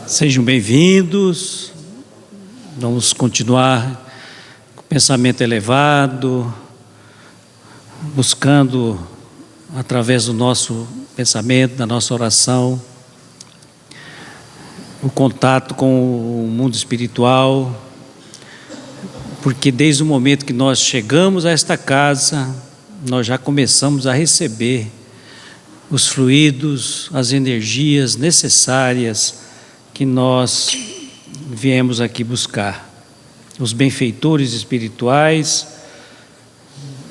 Sejam bem-vindos. Vamos continuar com o pensamento elevado, buscando, através do nosso pensamento, da nossa oração, o contato com o mundo espiritual, porque desde o momento que nós chegamos a esta casa, nós já começamos a receber os fluidos, as energias necessárias que nós viemos aqui buscar. Os benfeitores espirituais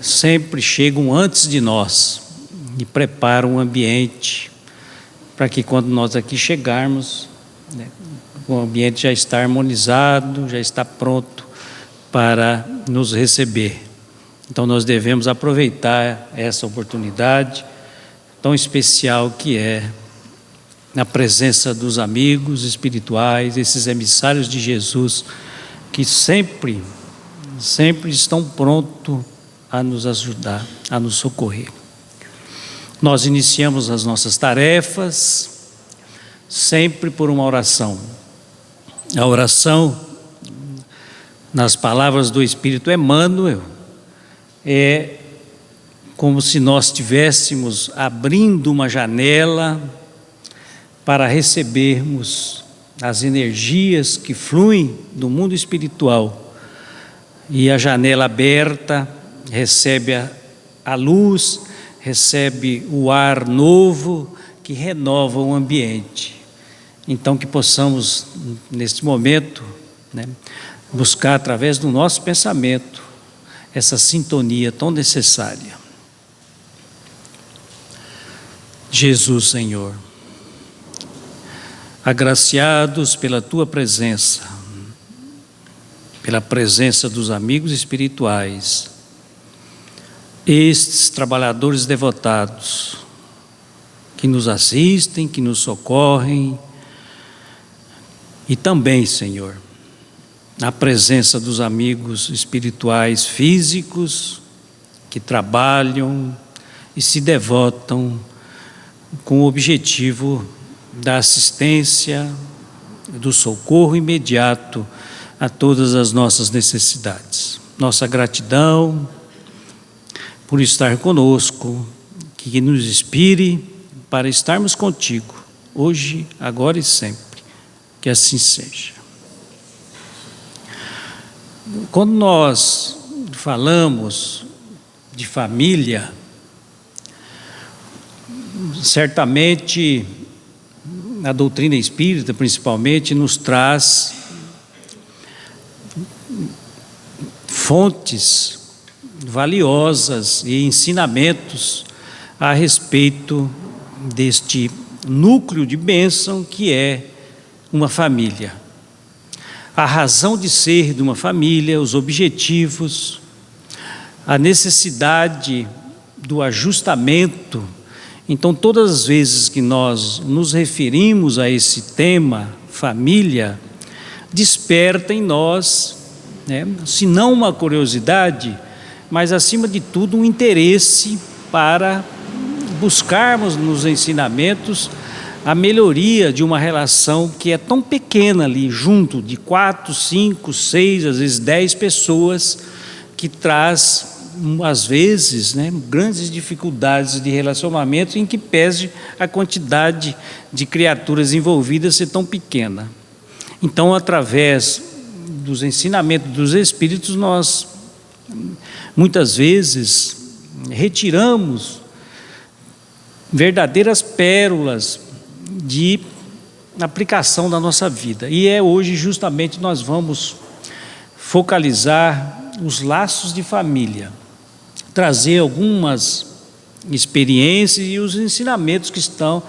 sempre chegam antes de nós e preparam o ambiente para que quando nós aqui chegarmos, o ambiente já está harmonizado, já está pronto para nos receber. Então nós devemos aproveitar essa oportunidade tão especial que é na presença dos amigos espirituais, esses emissários de Jesus, que sempre estão prontos a nos ajudar, a nos socorrer. Nós iniciamos as nossas tarefas sempre por uma oração. A oração, nas palavras do Espírito Emmanuel, é como se nós estivéssemos abrindo uma janela para recebermos as energias que fluem do mundo espiritual. E a janela aberta recebe a luz, recebe o ar novo que renova o ambiente. Então que possamos, neste momento, buscar através do nosso pensamento essa sintonia tão necessária. Jesus, Senhor, agraciados pela Tua presença, pela presença dos amigos espirituais, estes trabalhadores devotados, que nos assistem, que nos socorrem, e também, Senhor, na presença dos amigos espirituais físicos, que trabalham e se devotam com o objetivo da assistência, do socorro imediato a todas as nossas necessidades. Nossa gratidão por estar conosco, que nos inspire para estarmos contigo, hoje, agora e sempre, que assim seja. Quando nós falamos de família, certamente a doutrina espírita, principalmente, nos traz fontes valiosas e ensinamentos a respeito deste núcleo de bênção que é uma família. A razão de ser de uma família, os objetivos, a necessidade do ajustamento. Então, todas as vezes que nós nos referimos a esse tema, família, desperta em nós, se não uma curiosidade, mas acima de tudo um interesse para buscarmos nos ensinamentos a melhoria de uma relação que é tão pequena ali, junto de 4, 5, 6, às vezes 10 pessoas, que traz às vezes, grandes dificuldades de relacionamento, em que pese a quantidade de criaturas envolvidas ser tão pequena. Então, através dos ensinamentos dos Espíritos, nós muitas vezes retiramos verdadeiras pérolas de aplicação da nossa vida. E hoje justamente nós vamos focalizar os laços de família, trazer algumas experiências e os ensinamentos que está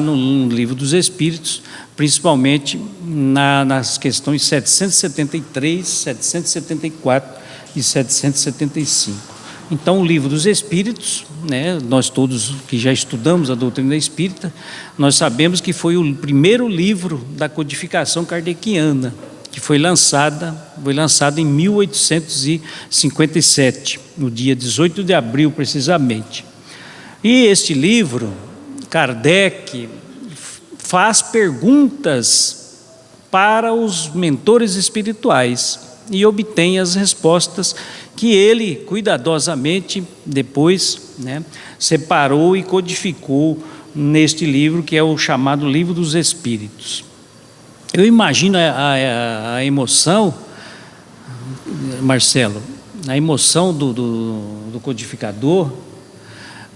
no Livro dos Espíritos, principalmente nas questões 773, 774 e 775. Então, o Livro dos Espíritos, nós todos que já estudamos a doutrina espírita, nós sabemos que foi o primeiro livro da codificação kardeciana, que foi lançado em 1857, no dia 18 de abril, precisamente. E este livro, Kardec faz perguntas para os mentores espirituais e obtém as respostas que ele cuidadosamente depois, separou e codificou neste livro, que é o chamado Livro dos Espíritos. Eu imagino a emoção, Marcelo, a emoção do codificador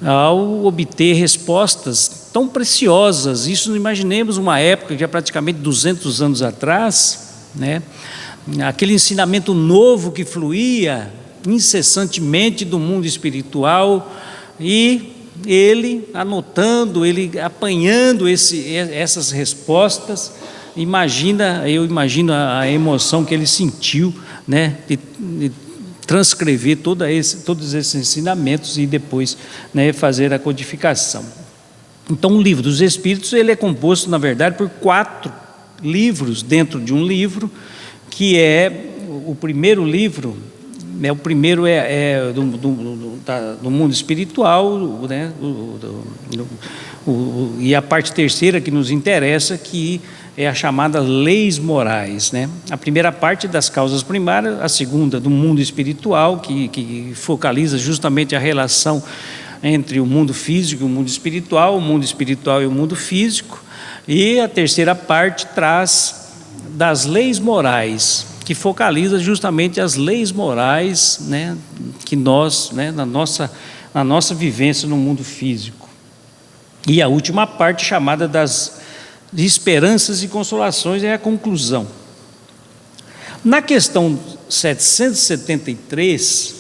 ao obter respostas tão preciosas. Isso, não imaginemos uma época que é praticamente 200 anos atrás, aquele ensinamento novo que fluía incessantemente do mundo espiritual, e ele anotando, ele apanhando essas respostas. Eu imagino a emoção que ele sentiu, de transcrever todos esses ensinamentos e depois, fazer a codificação. Então, o Livro dos Espíritos, ele é composto, na verdade, por 4 livros dentro de um livro, que é o primeiro livro. O primeiro é do mundo espiritual, e a parte terceira que nos interessa, que é a chamada Leis Morais. A primeira parte das causas primárias, a segunda do mundo espiritual, que focaliza justamente a relação entre o mundo físico e o mundo espiritual e o mundo físico, e a terceira parte traz das leis morais, que focaliza justamente as leis morais, que nós, na nossa vivência no mundo físico. E a última parte, chamada das esperanças e consolações, é a conclusão. Na questão 773,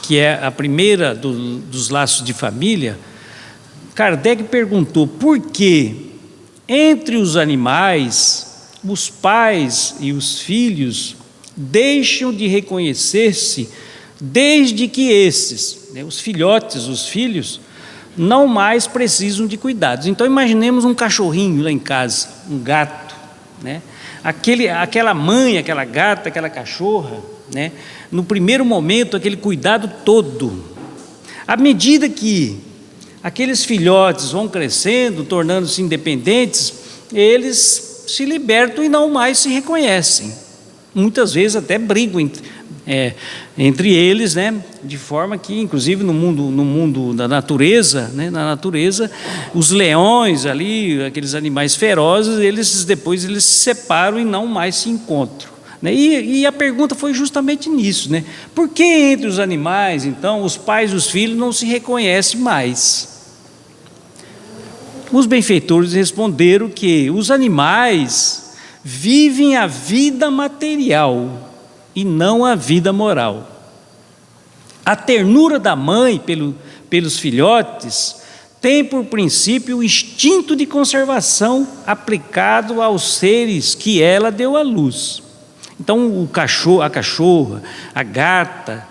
que é a primeira dos laços de família, Kardec perguntou por que entre os animais os pais e os filhos deixam de reconhecer-se desde que esses, os filhotes, os filhos, não mais precisam de cuidados. Então, imaginemos um cachorrinho lá em casa, um gato, aquela mãe, aquela gata, aquela cachorra, no primeiro momento, aquele cuidado todo. À medida que aqueles filhotes vão crescendo, tornando-se independentes, eles se libertam e não mais se reconhecem. Muitas vezes até brigam entre eles, de forma que, inclusive no mundo da natureza, na natureza, os leões ali, aqueles animais ferozes, depois eles se separam e não mais se encontram. E a pergunta foi justamente nisso, por que entre os animais, então, os pais e os filhos não se reconhecem mais? Os benfeitores responderam que os animais vivem a vida material e não a vida moral. A ternura da mãe pelos filhotes tem por princípio o instinto de conservação aplicado aos seres que ela deu à luz. Então, a cachorra, a gata,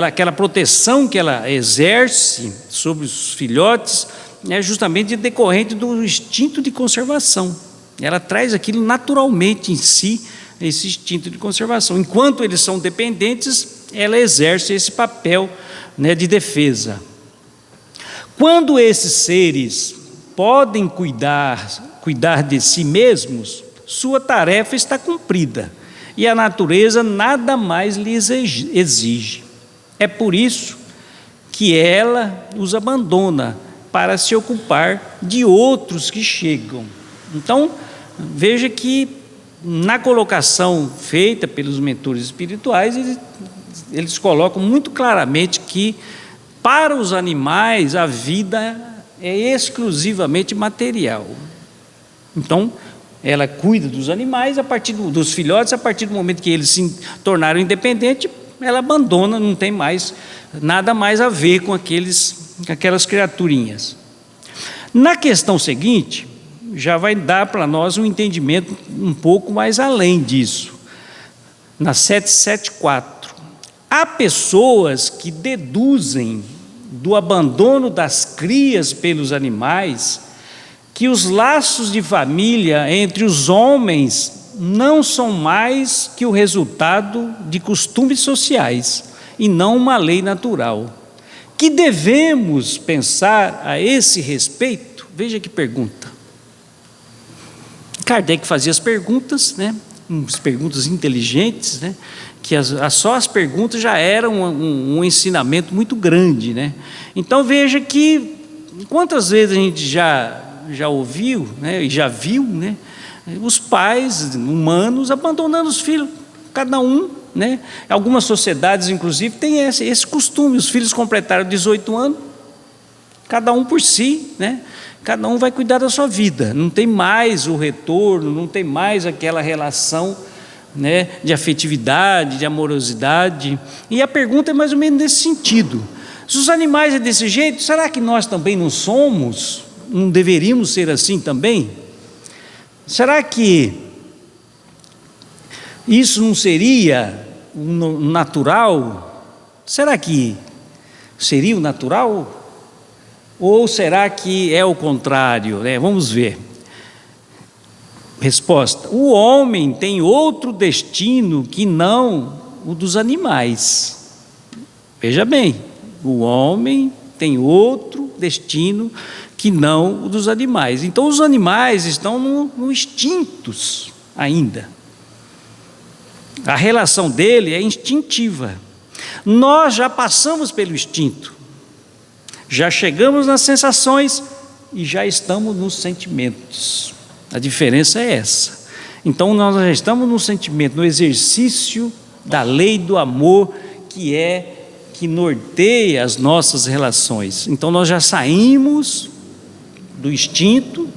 aquela proteção que ela exerce sobre os filhotes é justamente decorrente do instinto de conservação. Ela traz aquilo naturalmente em si, esse instinto de conservação. Enquanto eles são dependentes, ela exerce esse papel, de defesa. Quando esses seres podem cuidar de si mesmos, sua tarefa está cumprida e a natureza nada mais lhes exige. É por isso que ela os abandona para se ocupar de outros que chegam. Então, veja que na colocação feita pelos mentores espirituais, eles colocam muito claramente que para os animais a vida é exclusivamente material. Então, ela cuida dos animais, dos filhotes, a partir do momento que eles se tornaram independentes, ela abandona, não tem mais nada mais a ver com aquelas criaturinhas. Na questão seguinte, já vai dar para nós um entendimento um pouco mais além disso. Na 774, há pessoas que deduzem do abandono das crias pelos animais que os laços de família entre os homens não são mais que o resultado de costumes sociais e não uma lei natural. Que devemos pensar a esse respeito? Veja que pergunta. Kardec fazia as perguntas, né? As perguntas inteligentes, né? Que só as perguntas já eram um ensinamento muito grande, né? Então veja que quantas vezes a gente já ouviu, né? E já viu, né? Os pais humanos abandonando os filhos, cada um, né? Algumas sociedades, inclusive, têm esse costume. Os filhos completaram 18 anos, cada um por si, né? Cada um vai cuidar da sua vida. Não tem mais o retorno, não tem mais aquela relação, né, de afetividade, de amorosidade. E a pergunta é mais ou menos nesse sentido: se os animais é desse jeito, será que nós também não somos? Não deveríamos ser assim também? Será que isso não seria natural? Será que seria o natural? Ou será que é o contrário, né? Vamos ver. Resposta: o homem tem outro destino que não o dos animais. Veja bem, o homem tem outro destino que não o dos animais. Então os animais estão no instintos ainda. A relação dele é instintiva. Nós já passamos pelo instinto, já chegamos nas sensações e já estamos nos sentimentos. A diferença é essa. Então nós já estamos no sentimento, no exercício da lei do amor, que norteia as nossas relações. Então nós já saímos do instinto,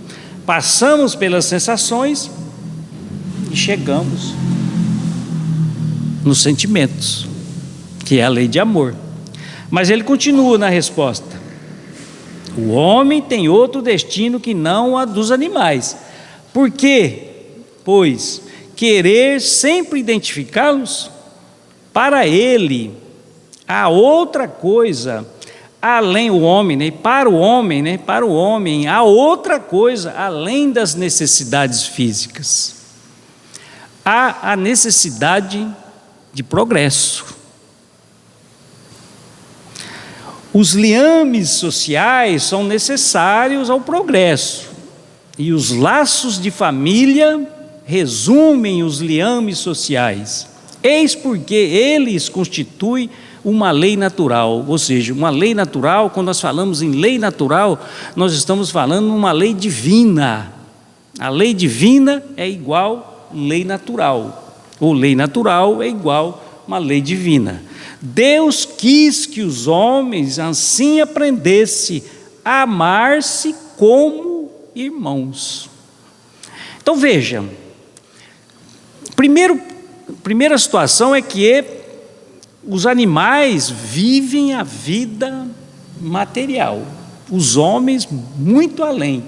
passamos pelas sensações e chegamos nos sentimentos, que é a lei de amor. Mas ele continua na resposta: o homem tem outro destino que não a dos animais. Por quê? Pois querer sempre identificá-los, para ele há outra coisa além o homem, né? Para o homem há outra coisa além das necessidades físicas. Há a necessidade de progresso. Os liames sociais são necessários ao progresso, e os laços de família resumem os liames sociais. Eis porque eles constituem uma lei natural. Ou seja, uma lei natural, quando nós falamos em lei natural, nós estamos falando uma lei divina. A lei divina é igual lei natural, ou lei natural é igual uma lei divina. Deus quis que os homens assim aprendessem a amar-se como irmãos. Então veja, primeira situação é que os animais vivem a vida material, os homens muito além.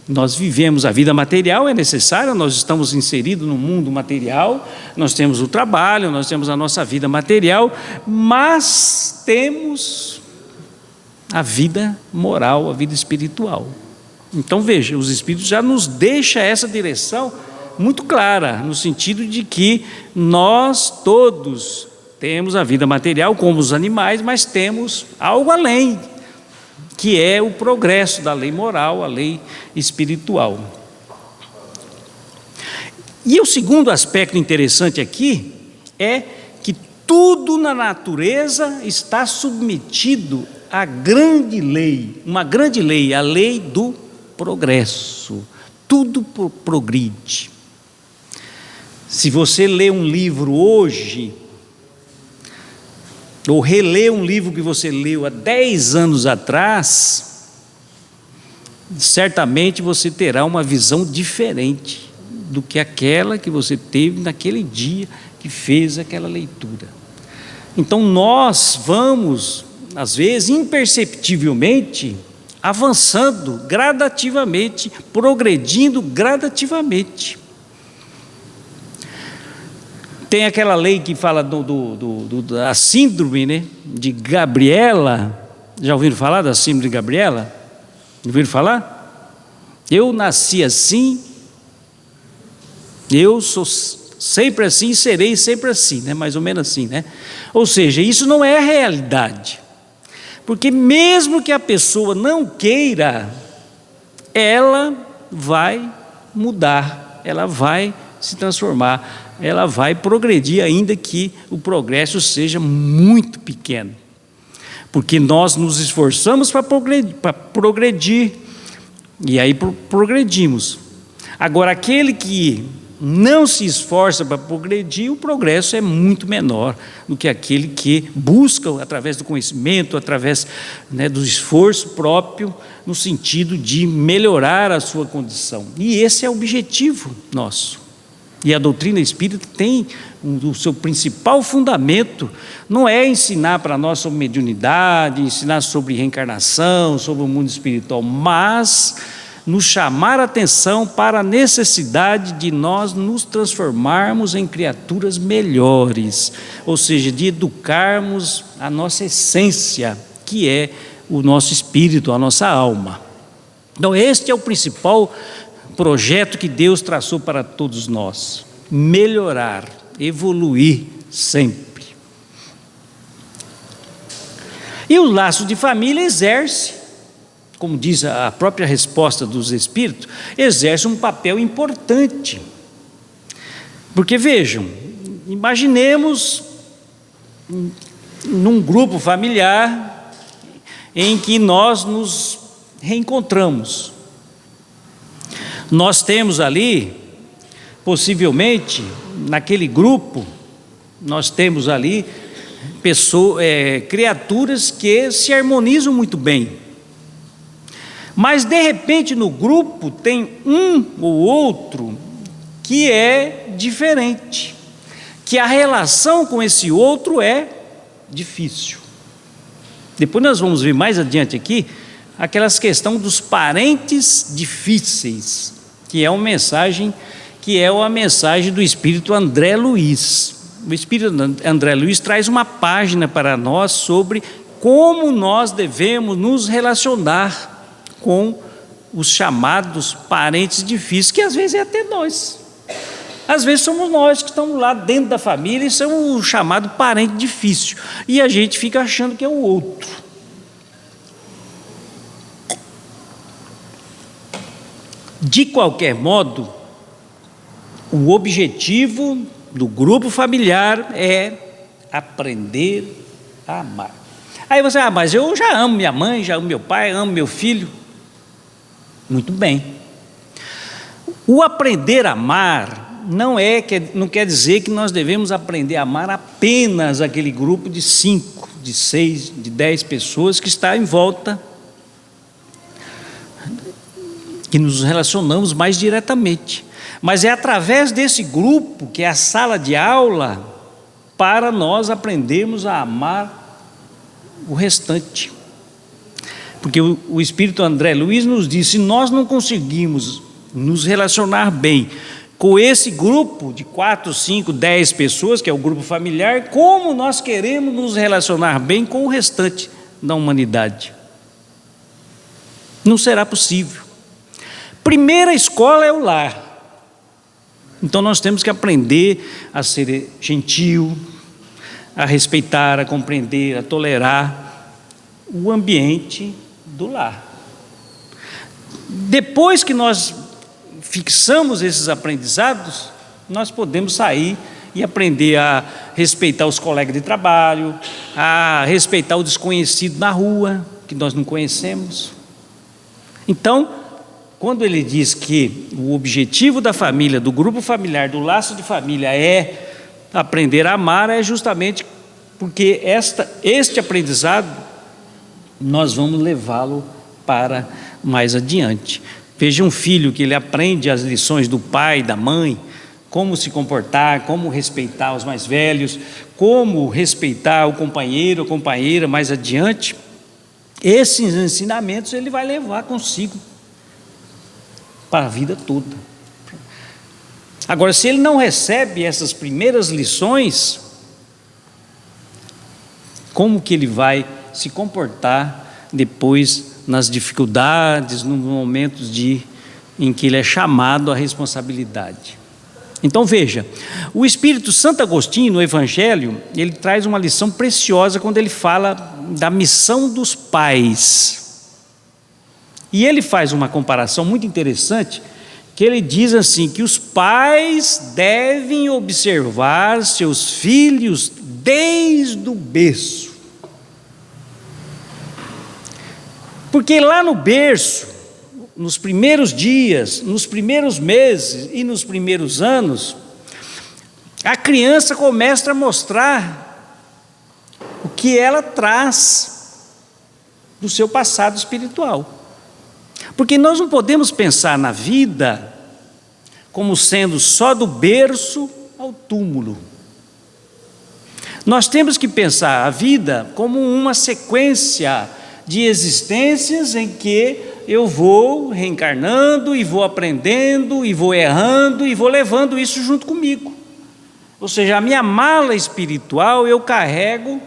Nós vivemos a vida material, é necessária, nós estamos inseridos no mundo material, nós temos o trabalho, nós temos a nossa vida material, mas temos a vida moral, a vida espiritual. Então veja, os Espíritos já nos deixam essa direção muito clara, no sentido de que nós todos temos a vida material como os animais, mas temos algo além, que é o progresso da lei moral, a lei espiritual. E o segundo aspecto interessante aqui é que tudo na natureza está submetido à grande lei, uma grande lei, a lei do progresso. Tudo progride. Se você lê um livro hoje, ou reler um livro que você leu há 10 anos atrás, certamente você terá uma visão diferente do que aquela que você teve naquele dia que fez aquela leitura. Então nós vamos, às vezes, imperceptivelmente, avançando gradativamente, progredindo gradativamente. Tem aquela lei que fala da síndrome, né, de Gabriela. Já ouviram falar da síndrome de Gabriela? Ouviram falar? Eu nasci assim, eu sou sempre assim, serei sempre assim, né? Mais ou menos assim, né? Ou seja, isso não é a realidade, porque mesmo que a pessoa não queira, ela vai mudar. ela vai se transformar, ela vai progredir, ainda que o progresso seja muito pequeno. Porque nós nos esforçamos para progredir, e aí progredimos. Agora, aquele que não se esforça para progredir, o progresso é muito menor do que aquele que busca, através do conhecimento, através, do esforço próprio, no sentido de melhorar a sua condição. E esse é o objetivo nosso. E a doutrina espírita tem o seu principal fundamento, não é ensinar para nós sobre mediunidade, ensinar sobre reencarnação, sobre o mundo espiritual, mas nos chamar a atenção para a necessidade de nós nos transformarmos em criaturas melhores, ou seja, de educarmos a nossa essência, que é o nosso espírito, a nossa alma. Então, este é o principal projeto que Deus traçou para todos nós: melhorar, evoluir sempre. E o laço de família exerce, como diz a própria resposta dos Espíritos, exerce um papel importante. Porque vejam, imaginemos num grupo familiar em que nós nos reencontramos. Nós temos ali, possivelmente, naquele grupo, nós temos ali criaturas que se harmonizam muito bem. Mas, de repente, no grupo tem um ou outro que é diferente, que a relação com esse outro é difícil. Depois nós vamos ver mais adiante aqui aquelas questões dos parentes difíceis, que é uma mensagem do Espírito André Luiz. O Espírito André Luiz traz uma página para nós sobre como nós devemos nos relacionar com os chamados parentes difíceis, que às vezes é até nós. Às vezes somos nós que estamos lá dentro da família e somos o chamado parente difícil, e a gente fica achando que é o outro. De qualquer modo, o objetivo do grupo familiar é aprender a amar. Aí você, mas eu já amo minha mãe, já amo meu pai, amo meu filho. Muito bem. O aprender a amar não quer dizer que nós devemos aprender a amar apenas aquele grupo de 5, de 6, de 10 pessoas que está em volta, que nos relacionamos mais diretamente. Mas é através desse grupo, que é a sala de aula, para nós aprendermos a amar o restante. Porque o Espírito André Luiz nos diz: se nós não conseguimos nos relacionar bem com esse grupo de 4, 5, 10 pessoas, que é o grupo familiar, como nós queremos nos relacionar bem com o restante da humanidade? Não será possível. Primeira escola é o lar. Então nós temos que aprender a ser gentil, a respeitar, a compreender, a tolerar o ambiente do lar. Depois que nós fixamos esses aprendizados, nós podemos sair e aprender a respeitar os colegas de trabalho, a respeitar o desconhecido na rua, que nós não conhecemos. Então, quando ele diz que o objetivo da família, do grupo familiar, do laço de família é aprender a amar, é justamente porque este aprendizado nós vamos levá-lo para mais adiante. Veja um filho que ele aprende as lições do pai, da mãe, como se comportar, como respeitar os mais velhos, como respeitar o companheiro, a companheira mais adiante. Esses ensinamentos ele vai levar consigo para a vida toda. Agora, se ele não recebe essas primeiras lições, como que ele vai se comportar depois nas dificuldades, nos momentos em que ele é chamado à responsabilidade? Então veja, o Espírito Santo Agostinho, no Evangelho, ele traz uma lição preciosa quando ele fala da missão dos pais. E ele faz uma comparação muito interessante, que ele diz assim, que os pais devem observar seus filhos desde o berço. Porque lá no berço, nos primeiros dias, nos primeiros meses e nos primeiros anos, a criança começa a mostrar o que ela traz do seu passado espiritual. Porque nós não podemos pensar na vida como sendo só do berço ao túmulo. Nós temos que pensar a vida como uma sequência de existências em que eu vou reencarnando e vou aprendendo e vou errando e vou levando isso junto comigo. Ou seja, a minha mala espiritual, eu carrego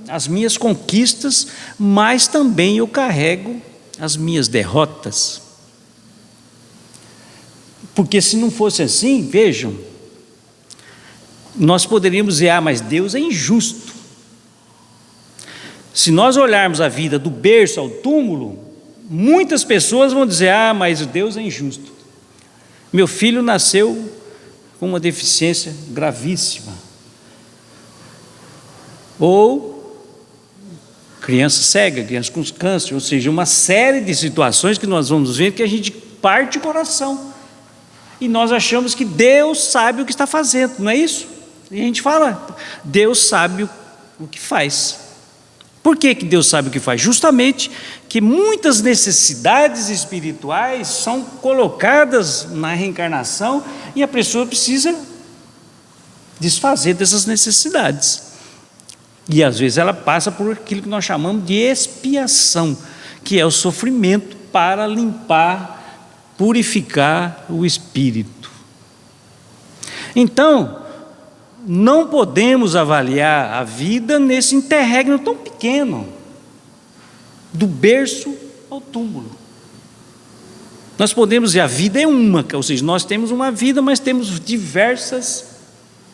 as minhas conquistas, mas também eu carrego as minhas derrotas. Porque se não fosse assim, vejam, nós poderíamos dizer, mas Deus é injusto. Se nós olharmos a vida do berço ao túmulo, muitas pessoas vão dizer, mas Deus é injusto. Meu filho nasceu com uma deficiência gravíssima. Ou criança cega, criança com câncer, ou seja, uma série de situações que nós vamos ver que a gente parte o coração. E nós achamos que Deus sabe o que está fazendo, não é isso? E a gente fala, Deus sabe o que faz. Por que Deus sabe o que faz? Justamente que muitas necessidades espirituais são colocadas na reencarnação e a pessoa precisa desfazer dessas necessidades. E às vezes ela passa por aquilo que nós chamamos de expiação, que é o sofrimento para limpar, purificar o espírito. Então, não podemos avaliar a vida nesse interregno tão pequeno, do berço ao túmulo. Nós podemos dizer, a vida é uma, ou seja, nós temos uma vida, mas temos diversas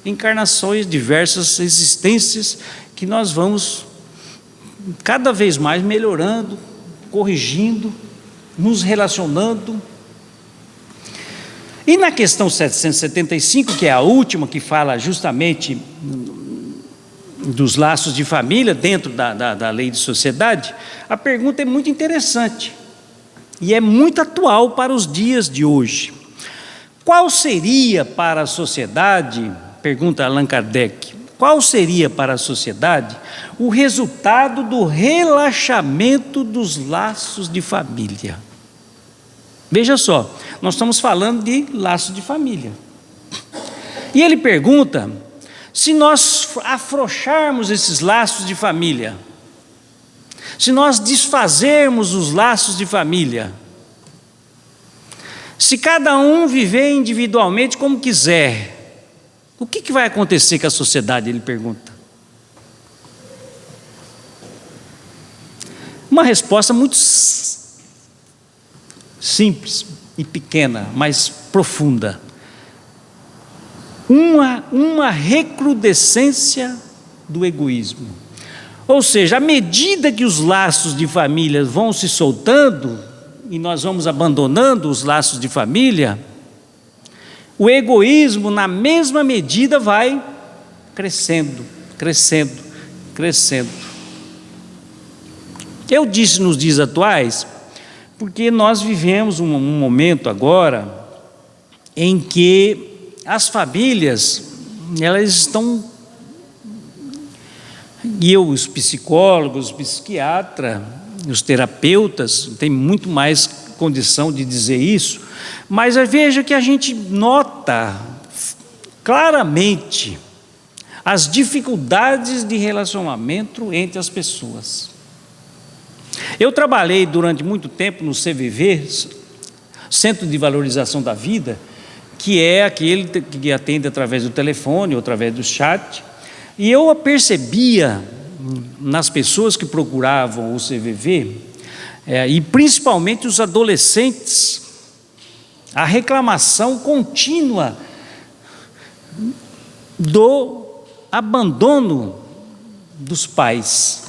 encarnações, diversas existências, que nós vamos cada vez mais melhorando, corrigindo, nos relacionando. E na questão 775, que é a última, que fala justamente dos laços de família dentro da lei de sociedade, a pergunta é muito interessante e é muito atual para os dias de hoje. Qual seria para a sociedade, pergunta Allan Kardec, qual seria para a sociedade o resultado do relaxamento dos laços de família? Veja só, nós estamos falando de laços de família. E ele pergunta, se nós afrouxarmos esses laços de família, se nós desfazermos os laços de família, se cada um viver individualmente como quiser, o que vai acontecer com a sociedade? Ele pergunta. Uma resposta muito simples e pequena, mas profunda. Uma recrudescência do egoísmo. Ou seja, à medida que os laços de família vão se soltando e nós vamos abandonando os laços de família, o egoísmo na mesma medida vai crescendo, crescendo, crescendo. Eu disse nos dias atuais, porque nós vivemos um momento agora em que as famílias, elas estão, e eu, os psicólogos, os psiquiatras, os terapeutas, têm muito mais condição de dizer isso, mas veja que a gente nota claramente as dificuldades de relacionamento entre as pessoas. Eu trabalhei durante muito tempo no CVV, Centro de Valorização da Vida, que é aquele que atende através do telefone ou através do chat, e eu percebia nas pessoas que procuravam o CVV, e principalmente os adolescentes, a reclamação contínua do abandono dos pais.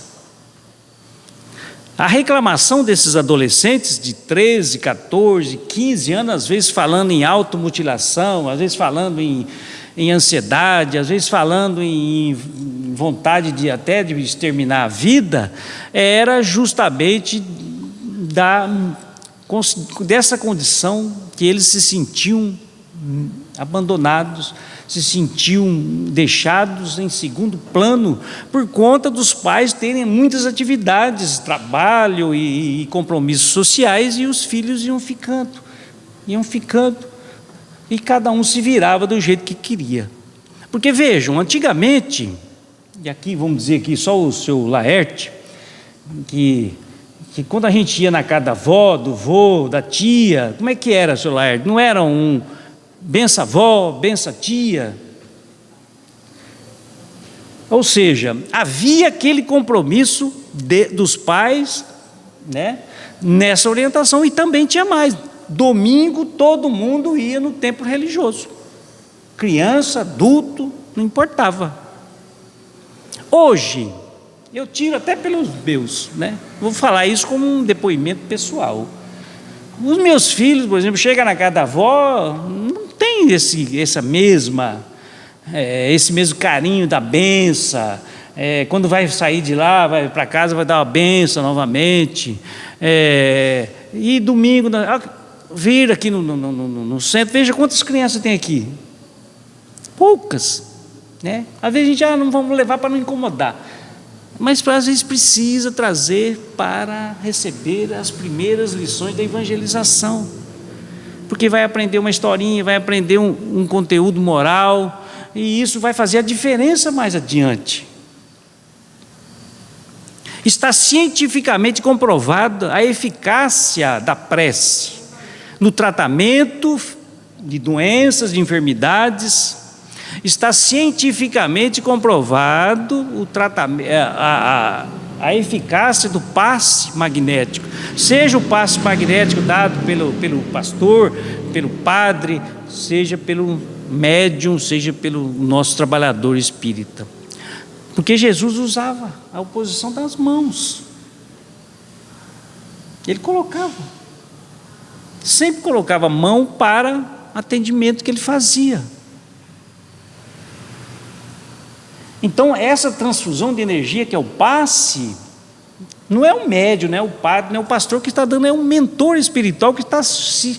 A reclamação desses adolescentes de 13, 14, 15 anos, às vezes falando em automutilação, às vezes falando em ansiedade, às vezes falando em vontade de até de exterminar a vida, era justamente dessa condição que eles se sentiam abandonados, se sentiam deixados em segundo plano por conta dos pais terem muitas atividades, trabalho e compromissos sociais, e os filhos iam ficando, e cada um se virava do jeito que queria. Porque vejam, antigamente, e aqui vamos dizer aqui só o seu Laerte, que quando a gente ia na casa da avó, do vô, da tia, como é que era, seu Laerte? Não era um bença avó, bença tia? Ou seja, havia aquele compromisso dos pais, né, nessa orientação, e também tinha mais. Domingo todo mundo ia no templo religioso. Criança, adulto, não importava. Hoje, eu tiro até pelos meus, né? Vou falar isso como um depoimento pessoal. Os meus filhos, por exemplo, chegam na casa da avó, não tem esse mesmo carinho da benção. Quando vai sair de lá, vai para casa, vai dar uma benção novamente. E domingo, vir aqui no centro, veja quantas crianças tem aqui. Poucas, né? Às vezes a gente não vamos levar para não incomodar. Mas às vezes precisa trazer para receber as primeiras lições da evangelização, porque vai aprender uma historinha, vai aprender um conteúdo moral, e isso vai fazer a diferença mais adiante. Está cientificamente comprovada a eficácia da prece no tratamento de doenças, de enfermidades. Está cientificamente comprovado o tratamento, a eficácia do passe magnético, seja o passe magnético dado pelo pastor, pelo padre, seja pelo médium, seja pelo nosso trabalhador espírita. Porque Jesus usava a oposição das mãos. Ele sempre colocava a mão para atendimento que ele fazia. Então, essa transfusão de energia, que é o passe, não é o médium, não é o padre, não é o pastor que está dando, é um mentor espiritual que está se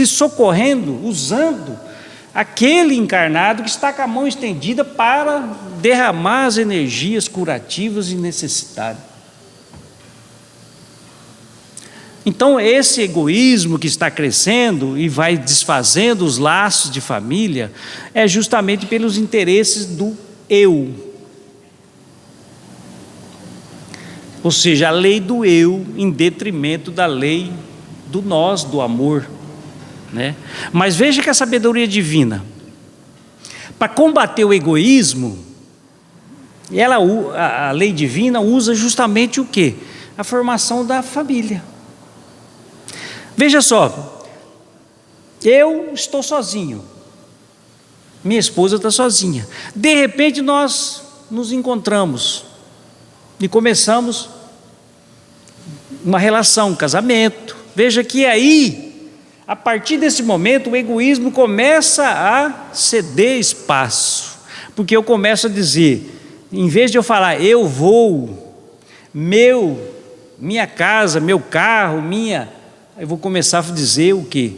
socorrendo, usando aquele encarnado que está com a mão estendida para derramar as energias curativas e necessitadas. Então, esse egoísmo que está crescendo e vai desfazendo os laços de família é justamente pelos interesses do eu. Ou seja, a lei do eu em detrimento da lei do nós, do amor, né? Mas veja que a sabedoria divina, para combater o egoísmo, a lei divina usa justamente o quê? A formação da família. Veja só, eu estou sozinho, minha esposa está sozinha, de repente nós nos encontramos e começamos uma relação, um casamento. Veja que aí, a partir desse momento, o egoísmo começa a ceder espaço, porque eu começo a dizer, em vez de eu falar eu vou, minha casa, meu carro, eu vou começar a dizer o quê?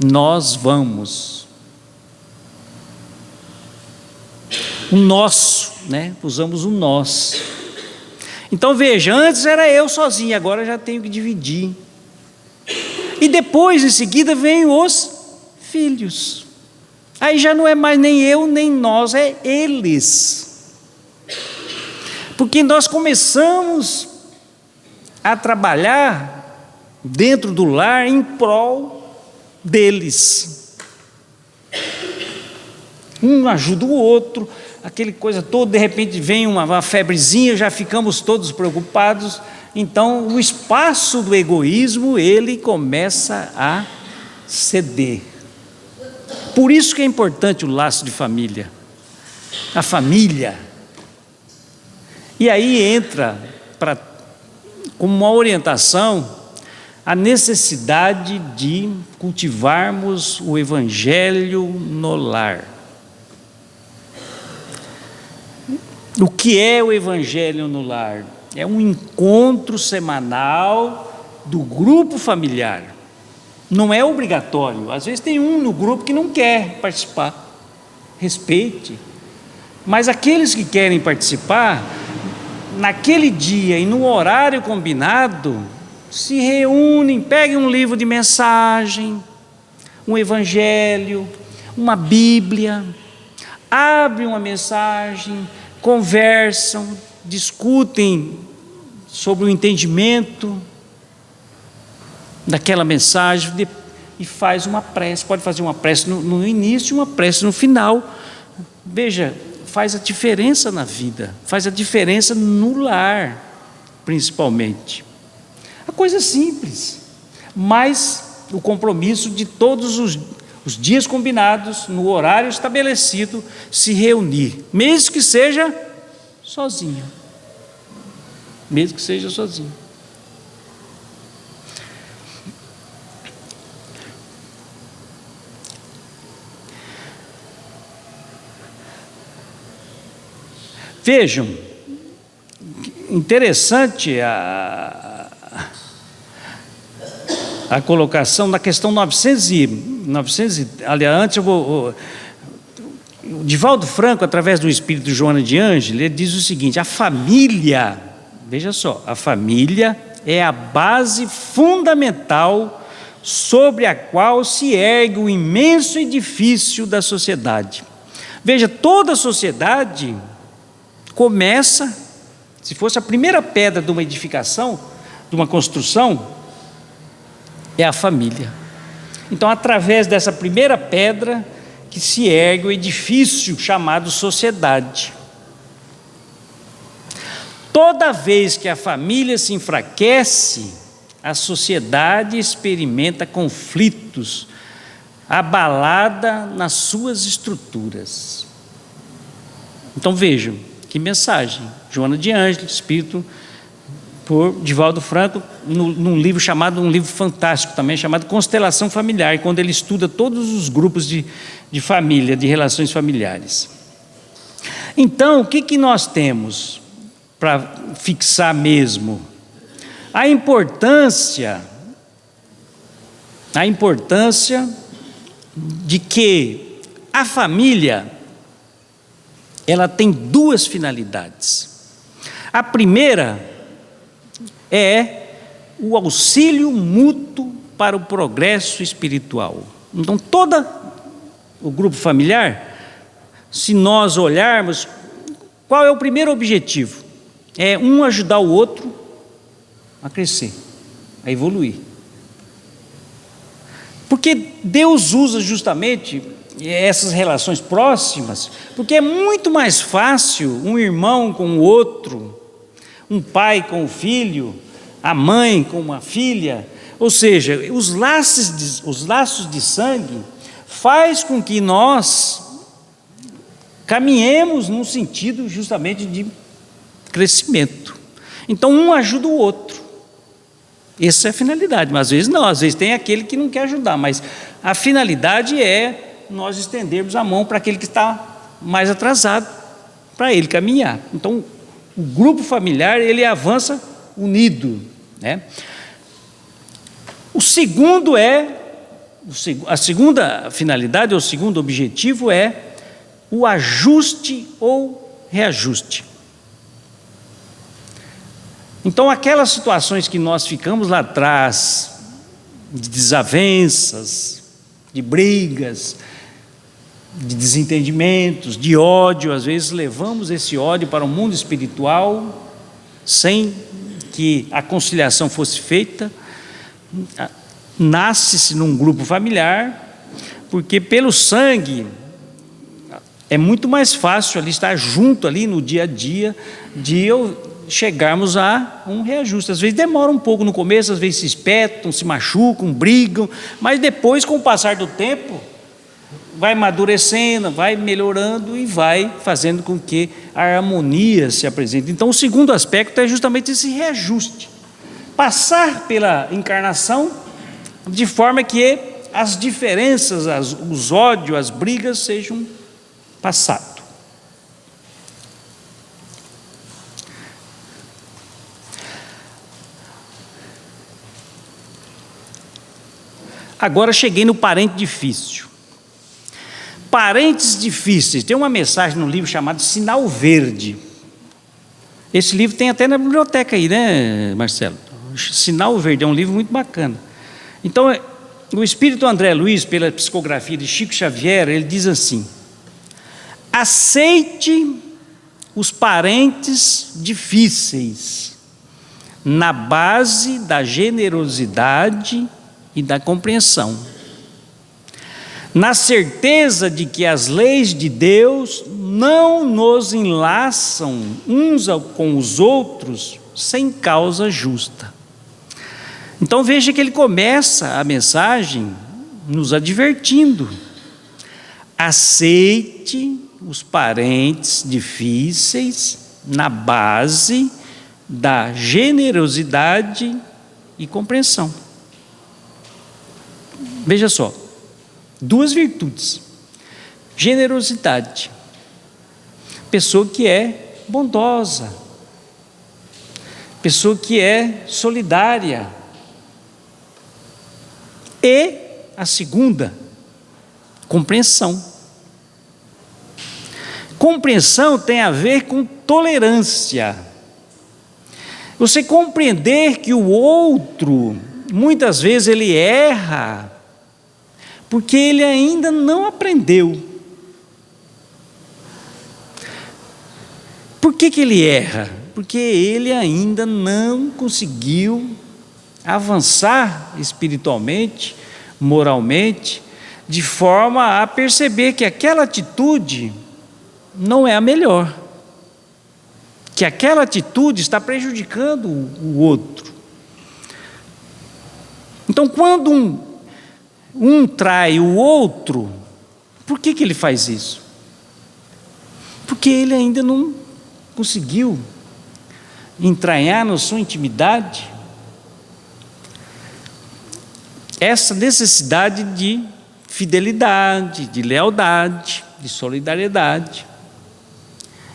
Nós vamos. O nosso, né? Usamos o nós. Então veja, antes era eu sozinho, agora já tenho que dividir. E depois, em seguida, vem os filhos. Aí já não é mais nem eu, nem nós, é eles. Porque nós começamos a trabalhar dentro do lar em prol deles. Um ajuda o outro, aquele coisa toda, de repente vem uma febrezinha, já ficamos todos preocupados. Então o espaço do egoísmo, ele começa a ceder. Por isso que é importante o laço de família, a família. E aí entra, para como uma orientação a necessidade de cultivarmos o Evangelho no lar. O que é o Evangelho no lar? É um encontro semanal do grupo familiar. Não é obrigatório. Às vezes tem um no grupo que não quer participar. Respeite. Mas aqueles que querem participar, naquele dia e no horário combinado, se reúnem, peguem um livro de mensagem, um evangelho, uma Bíblia, abrem uma mensagem, conversam, discutem sobre o entendimento daquela mensagem e faz uma prece. Pode fazer uma prece no início e uma prece no final. Veja, faz a diferença na vida, faz a diferença no lar, principalmente. A coisa simples, mas o compromisso de todos os dias combinados, no horário estabelecido, se reunir, mesmo que seja sozinho. Mesmo que seja sozinho. Vejam, interessante a colocação na questão 900 aliás, antes eu vou... O Divaldo Franco, através do espírito de Joana de Ângeles, ele diz o seguinte: a família, veja só, a família é a base fundamental sobre a qual se ergue o imenso edifício da sociedade. Veja, toda a sociedade começa, se fosse a primeira pedra de uma edificação, de uma construção, é a família. Então, através dessa primeira pedra que se ergue o edifício chamado sociedade. Toda vez que a família se enfraquece, a sociedade experimenta conflitos, abalada nas suas estruturas. Então vejam, que mensagem, Joana de Ângeles, espírito por Divaldo Franco, num livro chamado, um livro fantástico também, chamado Constelação Familiar, quando ele estuda todos os grupos de família, de relações familiares. Então, o que nós temos para fixar mesmo? A importância de que a família, ela tem duas finalidades. A primeira é o auxílio mútuo para o progresso espiritual. Então, todo o grupo familiar, se nós olharmos, qual é o primeiro objetivo? É um ajudar o outro a crescer, a evoluir. Porque Deus usa justamente essas relações próximas, porque é muito mais fácil um irmão com o outro, um pai com o filho, a mãe com uma filha, ou seja, os laços de sangue faz com que nós caminhemos num sentido justamente de crescimento. Então um ajuda o outro. Essa é a finalidade, mas às vezes não, às vezes tem aquele que não quer ajudar, mas a finalidade é nós estendermos a mão para aquele que está mais atrasado, para ele caminhar. Então, o grupo familiar, ele avança unido, né? A segunda finalidade, ou o segundo objetivo é o ajuste ou reajuste. Então, aquelas situações que nós ficamos lá atrás, de desavenças, de brigas, de desentendimentos, de ódio, às vezes levamos esse ódio para o mundo espiritual, sem que a conciliação fosse feita. Nasce-se num grupo familiar, porque pelo sangue é muito mais fácil ali estar junto ali no dia a dia, de chegarmos a um reajuste. Às vezes demora um pouco no começo, às vezes se espetam, se machucam, brigam, mas depois, com o passar do tempo, vai amadurecendo, vai melhorando e vai fazendo com que a harmonia se apresente. Então, o segundo aspecto é justamente esse reajuste. passar pela encarnação de forma que as diferenças, os ódios, as brigas sejam passado. Agora cheguei no parente difícil. Parentes difíceis. Tem uma mensagem no livro chamado Sinal Verde. Esse livro tem até na biblioteca aí, né, Marcelo? Sinal Verde é um livro muito bacana. Então, o Espírito André Luiz, pela psicografia de Chico Xavier, ele diz assim: aceite os parentes difíceis na base da generosidade e da compreensão, na certeza de que as leis de Deus não nos enlaçam uns com os outros sem causa justa. Então veja que ele começa a mensagem nos advertindo: aceite os parentes difíceis na base da generosidade e compreensão. Veja só, duas virtudes: generosidade, pessoa que é bondosa, pessoa que é solidária, e a segunda, compreensão. Compreensão tem a ver com tolerância. Você compreender que o outro, muitas vezes ele erra, porque ele ainda não aprendeu. Por que ele erra? Porque ele ainda não conseguiu avançar espiritualmente, moralmente, de forma a perceber que aquela atitude não é a melhor, que aquela atitude está prejudicando o outro. Então, quando um trai o outro, por que ele faz isso? Porque ele ainda não conseguiu entranhar na sua intimidade essa necessidade de fidelidade, de lealdade, de solidariedade.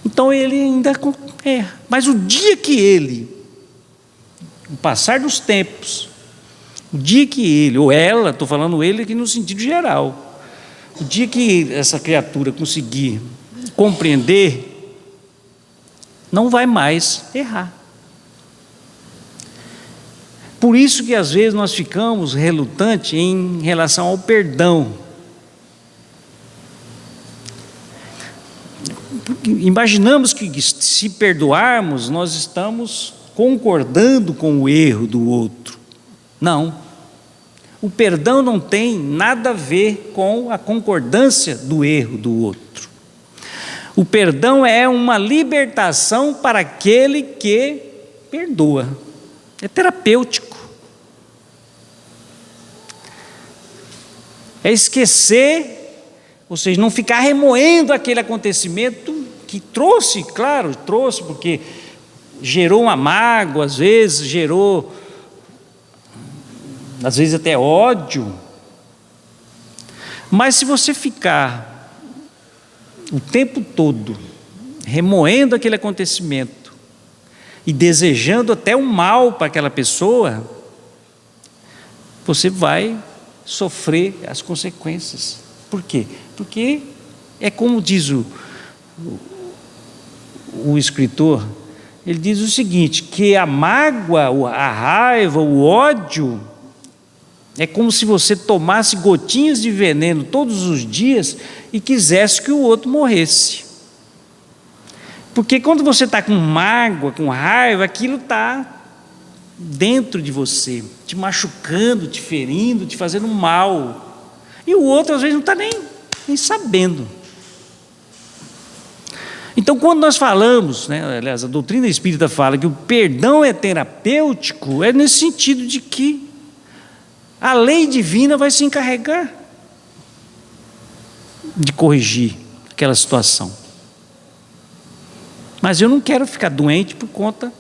Então ele ainda erra. Mas o dia que ele, no passar dos tempos, o dia que ele, ou ela, estou falando ele aqui no sentido geral, o dia que essa criatura conseguir compreender, não vai mais errar. Por isso que às vezes nós ficamos relutantes em relação ao perdão. Porque imaginamos que se perdoarmos, nós estamos concordando com o erro do outro. Não. O perdão não tem nada a ver com a concordância do erro do outro. O perdão é uma libertação para aquele que perdoa. É terapêutico. É esquecer, ou seja, não ficar remoendo aquele acontecimento que trouxe, claro, trouxe porque gerou uma mágoa, às vezes gerou, às vezes até ódio. Mas se você ficar o tempo todo remoendo aquele acontecimento e desejando até o mal para aquela pessoa, você vai sofrer as consequências. Por quê? Porque é como diz o escritor, ele diz o seguinte, que a mágoa, a raiva, o ódio, é como se você tomasse gotinhas de veneno todos os dias e quisesse que o outro morresse. Porque quando você está com mágoa, com raiva, aquilo está dentro de você, te machucando, te ferindo, te fazendo mal. E o outro às vezes não está nem sabendo. Então quando nós falamos, aliás, a doutrina espírita fala que o perdão é terapêutico, é nesse sentido de que a lei divina vai se encarregar de corrigir aquela situação. Mas eu não quero ficar doente por conta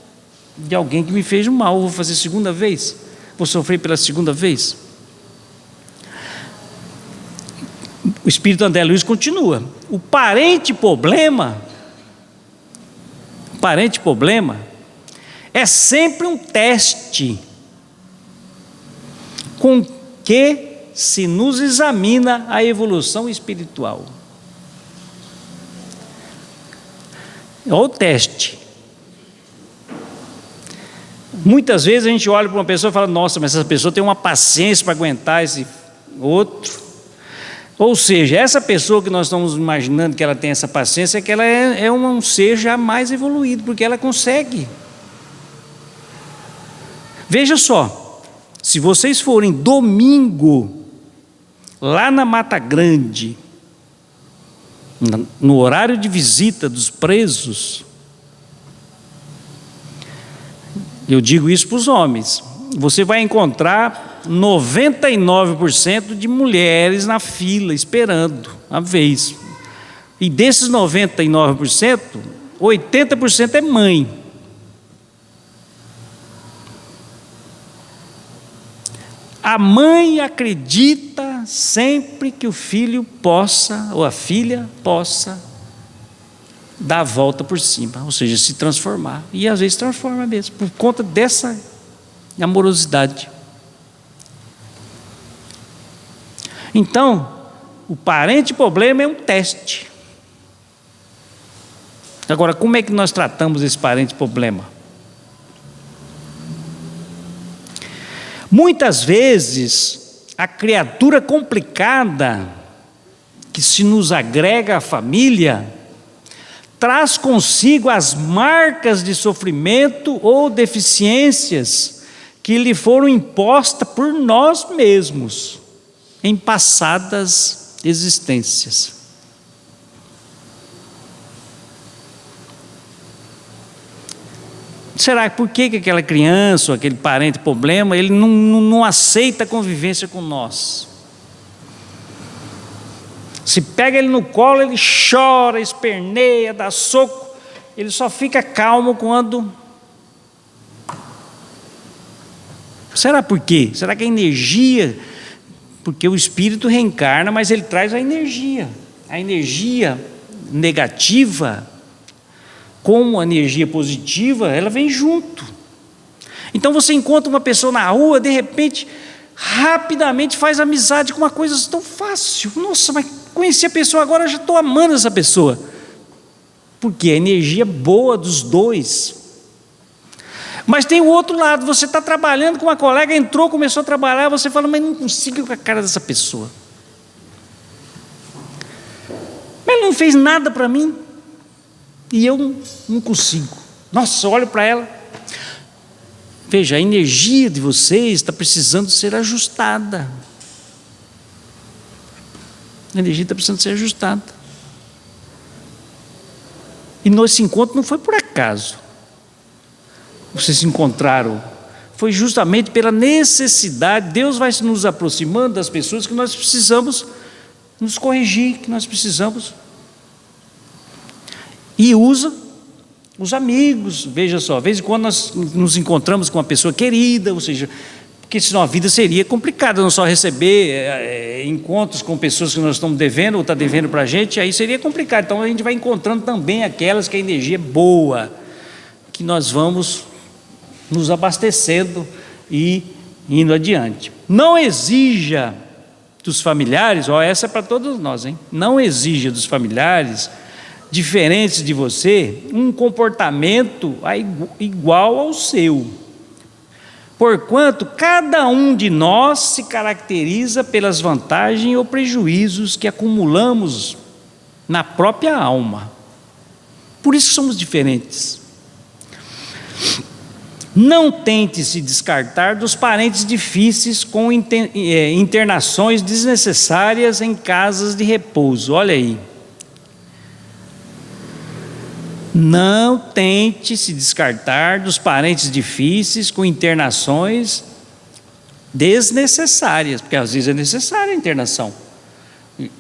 de alguém que me fez mal. Vou fazer segunda vez? Vou sofrer pela segunda vez? O Espírito André Luiz continua. O parente problema é sempre um teste com que se nos examina a evolução espiritual. É o teste. Muitas vezes a gente olha para uma pessoa e fala: nossa, mas essa pessoa tem uma paciência para aguentar esse outro. Ou seja, essa pessoa que nós estamos imaginando que ela tem essa paciência, é que ela é um ser já mais evoluído, porque ela consegue. Veja só, se vocês forem domingo, lá na Mata Grande, no horário de visita dos presos, eu digo isso para os homens, você vai encontrar 99% de mulheres na fila esperando a vez. E desses 99%, 80% é mãe. A mãe acredita sempre que o filho possa, ou a filha possa, dar a volta por cima, ou seja, se transformar. E às vezes transforma mesmo, por conta dessa amorosidade. Então, o parente problema é um teste. Agora, como é que nós tratamos esse parente problema? Muitas vezes, a criatura complicada que se nos agrega à família traz consigo as marcas de sofrimento ou deficiências que lhe foram impostas por nós mesmos em passadas existências. Será que por que aquela criança ou aquele parente problema, ele não aceita a convivência com nós? Se pega ele no colo, ele chora, esperneia, dá soco, ele só fica calmo quando... Será por quê? Será que a energia... Porque o espírito reencarna, mas ele traz a energia negativa, com a energia positiva, ela vem junto. Então você encontra uma pessoa na rua, de repente, rapidamente faz amizade com uma coisa tão fácil. Nossa, mas conheci a pessoa agora, já estou amando essa pessoa. Porque a energia boa dos dois. Mas tem o outro lado, você está trabalhando com uma colega, entrou, começou a trabalhar, você fala: mas não consigo com a cara dessa pessoa. Mas ele não fez nada para mim, e eu não consigo. Nossa, eu olho para ela. Veja, a energia de vocês está precisando ser ajustada. A energia está precisando ser ajustada. E esse encontro não foi por acaso. Vocês se encontraram, foi justamente pela necessidade. Deus vai nos aproximando das pessoas que nós precisamos nos corrigir, que nós precisamos. E usa os amigos. Veja só, de vez em quando nós nos encontramos com uma pessoa querida, ou seja, porque senão a vida seria complicada, não só receber encontros com pessoas que nós estamos devendo ou está devendo para a gente, aí seria complicado. Então a gente vai encontrando também aquelas que a energia é boa, que nós vamos nos abastecendo e indo adiante. Não exija dos familiares, essa é para todos nós, hein? Não exija dos familiares diferentes de você um comportamento igual ao seu, porquanto cada um de nós se caracteriza pelas vantagens ou prejuízos que acumulamos na própria alma. Por isso somos diferentes. Não tente se descartar dos parentes difíceis com internações desnecessárias em casas de repouso. Olha aí. Não tente se descartar dos parentes difíceis com internações desnecessárias, porque às vezes é necessária a internação.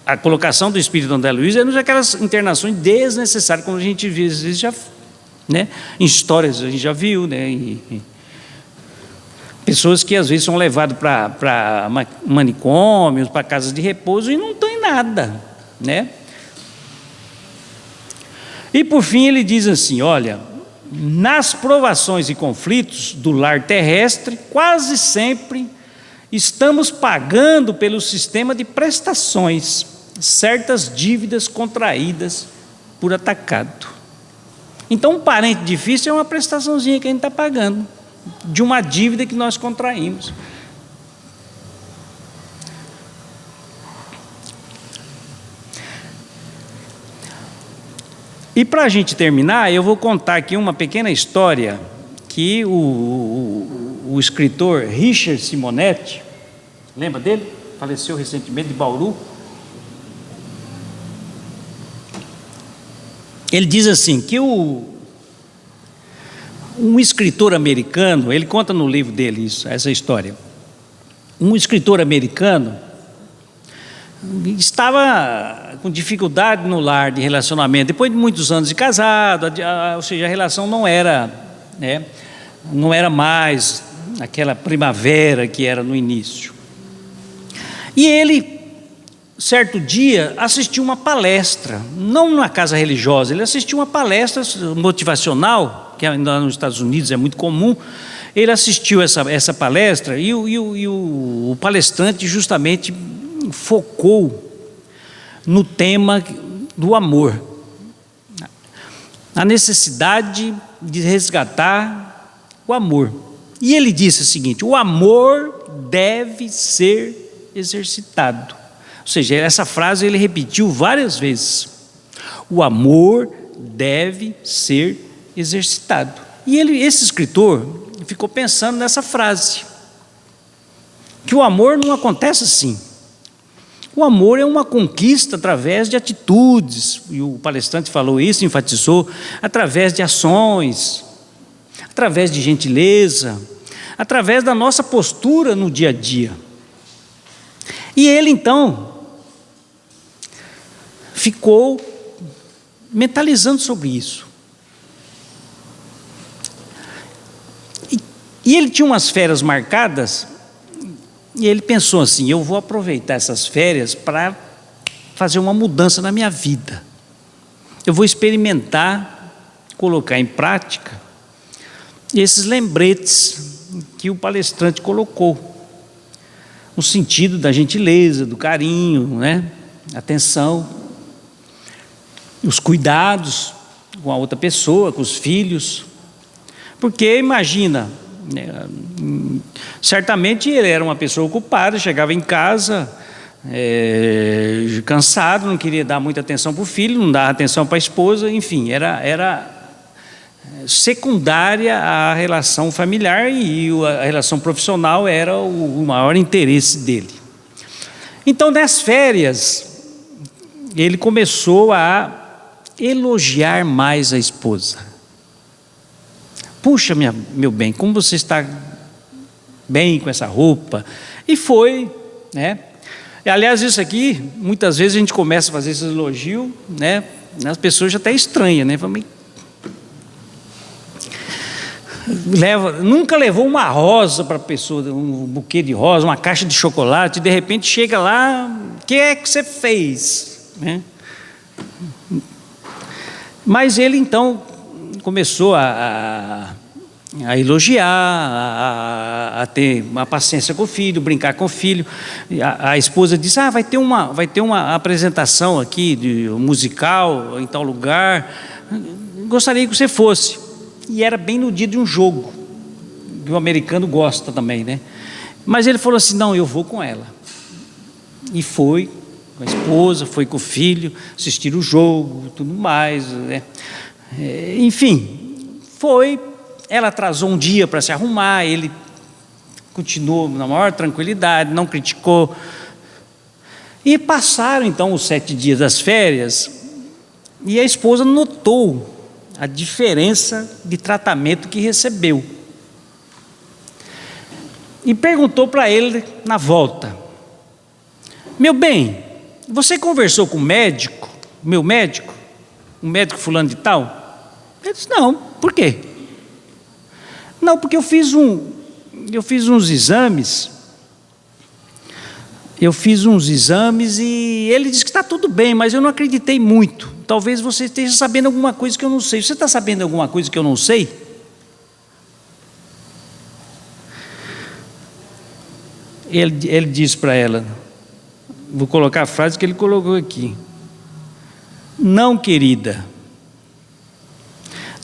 A colocação do Espírito André Luiz é aquelas internações desnecessárias, como a gente às vezes já né? Em histórias a gente já viu, né? Pessoas que às vezes são levadas para manicômios, para casas de repouso e não tem nada, né? E por fim ele diz assim: olha, nas provações e conflitos do lar terrestre, quase sempre estamos pagando pelo sistema de prestações certas dívidas contraídas por atacado. Então, um parente difícil é uma prestaçãozinha que a gente está pagando de uma dívida que nós contraímos. E para a gente terminar, eu vou contar aqui uma pequena história que o escritor Richard Simonetti, lembra dele? Faleceu recentemente, de Bauru. Ele diz assim, que um escritor americano, ele conta no livro dele essa história. Um escritor americano estava com dificuldade no lar de relacionamento, depois de muitos anos de casado, ou seja, a relação não era, né, não era mais aquela primavera que era no início. E ele, certo dia, assistiu uma palestra, não numa casa religiosa, ele assistiu uma palestra motivacional, que ainda nos Estados Unidos é muito comum. Ele assistiu essa palestra e o palestrante justamente focou no tema do amor, a necessidade de resgatar o amor. E ele disse o seguinte: o amor deve ser exercitado. Ou seja, essa frase ele repetiu várias vezes. O amor deve ser exercitado. E esse escritor ficou pensando nessa frase, que o amor não acontece assim. O amor é uma conquista através de atitudes, e o palestrante falou isso, enfatizou, através de ações, através de gentileza, através da nossa postura no dia a dia. E ele então ficou mentalizando sobre isso. E ele tinha umas férias marcadas, e ele pensou assim: eu vou aproveitar essas férias para fazer uma mudança na minha vida. Eu vou experimentar, colocar em prática esses lembretes que o palestrante colocou. O sentido da gentileza, do carinho, né? Atenção, os cuidados com a outra pessoa, com os filhos. Porque imagina, né, certamente ele era uma pessoa ocupada, chegava em casa cansado, não queria dar muita atenção para o filho, não dava atenção para a esposa, enfim, era secundária à relação familiar, e a relação profissional era o maior interesse dele. Então, nas férias, ele começou a elogiar mais a esposa. Puxa, meu bem, como você está bem com essa roupa. E foi, né? E, aliás, isso aqui, muitas vezes a gente começa a fazer esse elogio, né? As pessoas já até estranham, né? Nunca levou uma rosa para a pessoa, um buquê de rosa, uma caixa de chocolate, e de repente chega lá: o que é que você fez? Né? Mas ele então começou a elogiar, a ter uma paciência com o filho, brincar com o filho. A esposa disse: vai ter uma apresentação aqui de musical em tal lugar, gostaria que você fosse. E era bem no dia de um jogo, que o americano gosta também, né? Mas ele falou assim: não, eu vou com ela. E foi com a esposa, foi com o filho, assistir o jogo, tudo mais, né? Enfim, foi. Ela atrasou um dia para se arrumar, ele continuou na maior tranquilidade, não criticou. E passaram então os 7 dias das férias, e a esposa notou a diferença de tratamento que recebeu. E perguntou para ele na volta: meu bem, você conversou com o médico, o médico fulano de tal? Ele disse: não, por quê? Não, porque eu fiz uns exames. Eu fiz uns exames e ele disse que está tudo bem, mas eu não acreditei muito. Talvez você esteja sabendo alguma coisa que eu não sei. Você está sabendo alguma coisa que eu não sei? Ele disse para ela, vou colocar a frase que ele colocou aqui: não, querida,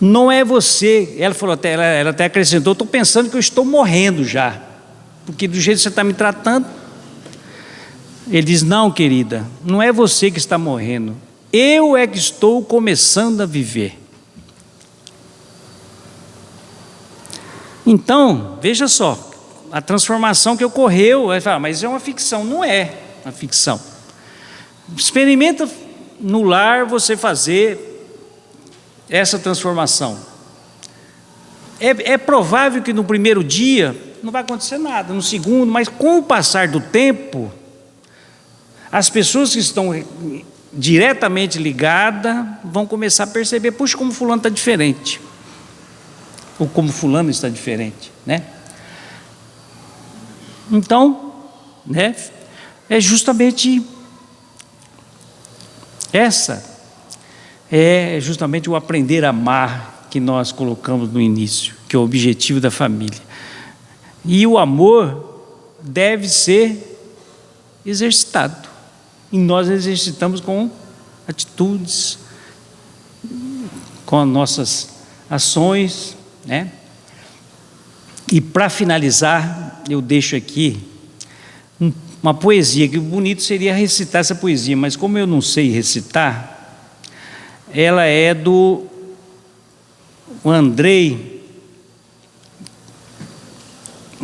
não é você. Ela falou até, ela até acrescentou: estou pensando que eu estou morrendo já, porque do jeito que você está me tratando. Ele diz: não, querida, não é você que está morrendo, eu é que estou começando a viver. Então, veja só, a transformação que ocorreu. Aí fala: mas é uma ficção. Não é uma ficção. Experimenta no lar você fazer essa transformação. É provável que no primeiro dia não vai acontecer nada, no segundo, mas com o passar do tempo, as pessoas que estão diretamente ligadas vão começar a perceber: puxa, como fulano está diferente, ou como fulano está diferente, né? Então, né, é justamente o aprender a amar que nós colocamos no início, que é o objetivo da família. E o amor deve ser exercitado. E nós exercitamos com atitudes, com as nossas ações, né? E para finalizar, eu deixo aqui uma poesia, que bonito seria recitar essa poesia, mas como eu não sei recitar, ela é do Andrei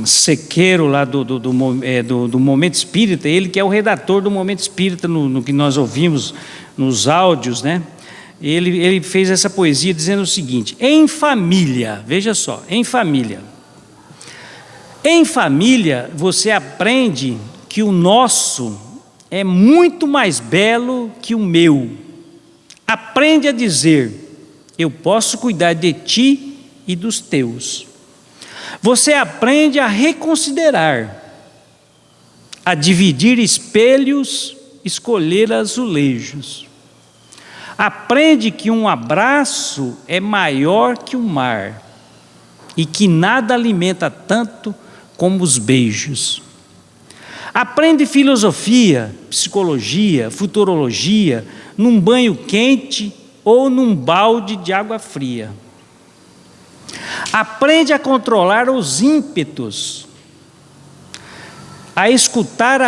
Sequeiro, lá do Momento Espírita, ele que é o redator do Momento Espírita, no que nós ouvimos nos áudios, né? Ele fez essa poesia dizendo o seguinte: em família, veja só, em família você aprende que o nosso é muito mais belo que o meu. Aprende a dizer: eu posso cuidar de ti e dos teus. Você aprende a reconsiderar, a dividir espelhos, escolher azulejos. Aprende que um abraço é maior que o mar e que nada alimenta tanto como os beijos. Aprende filosofia, psicologia, futurologia, num banho quente ou num balde de água fria. Aprende a controlar os ímpetos, a escutar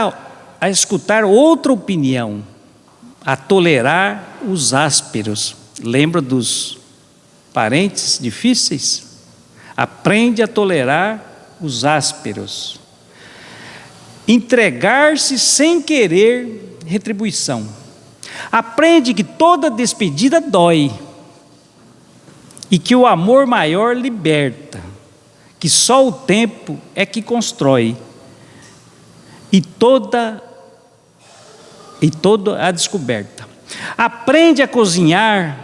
outra opinião, a tolerar os ásperos. Lembra dos parentes difíceis? Aprende a tolerar os ásperos. Entregar-se sem querer retribuição. Aprende que toda despedida dói e que o amor maior liberta, que só o tempo é que constrói e toda a descoberta. Aprende a cozinhar,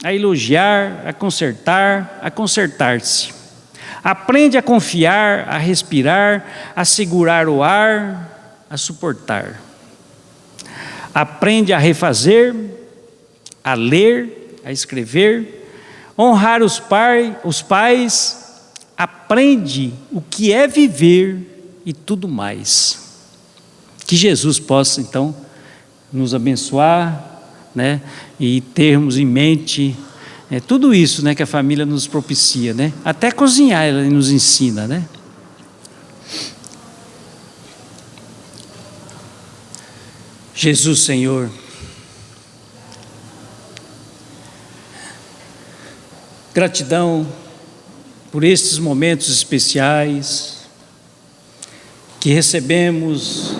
a elogiar, a consertar-se. Aprende a confiar, a respirar, a segurar o ar, a suportar. Aprende a refazer, a ler, a escrever, honrar os pais, aprende o que é viver e tudo mais. Que Jesus possa, então, nos abençoar, né, e termos em mente tudo isso, né, que a família nos propicia, né? Até cozinhar ela nos ensina, né? Jesus, Senhor, gratidão por estes momentos especiais que recebemos,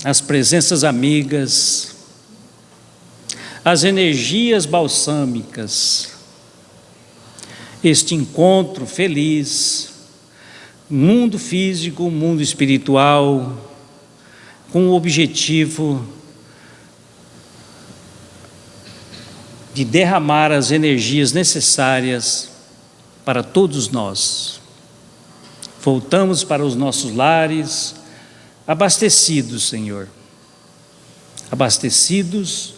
as presenças amigas, as energias balsâmicas, este encontro feliz, mundo físico, mundo espiritual, com o objetivo de derramar as energias necessárias para todos nós. Voltamos para os nossos lares, abastecidos, Senhor, abastecidos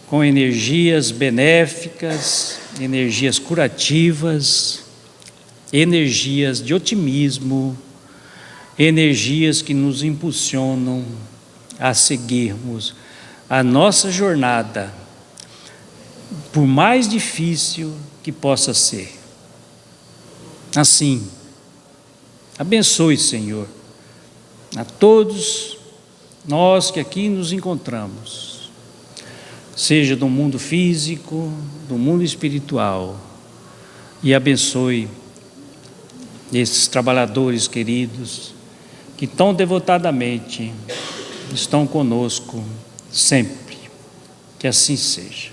com energias benéficas, energias curativas, energias de otimismo, energias que nos impulsionam a seguirmos a nossa jornada, por mais difícil que possa ser. Assim, abençoe, Senhor, a todos nós que aqui nos encontramos, seja do mundo físico, do mundo espiritual, e abençoe esses trabalhadores queridos que tão devotadamente estão conosco sempre. Que assim seja.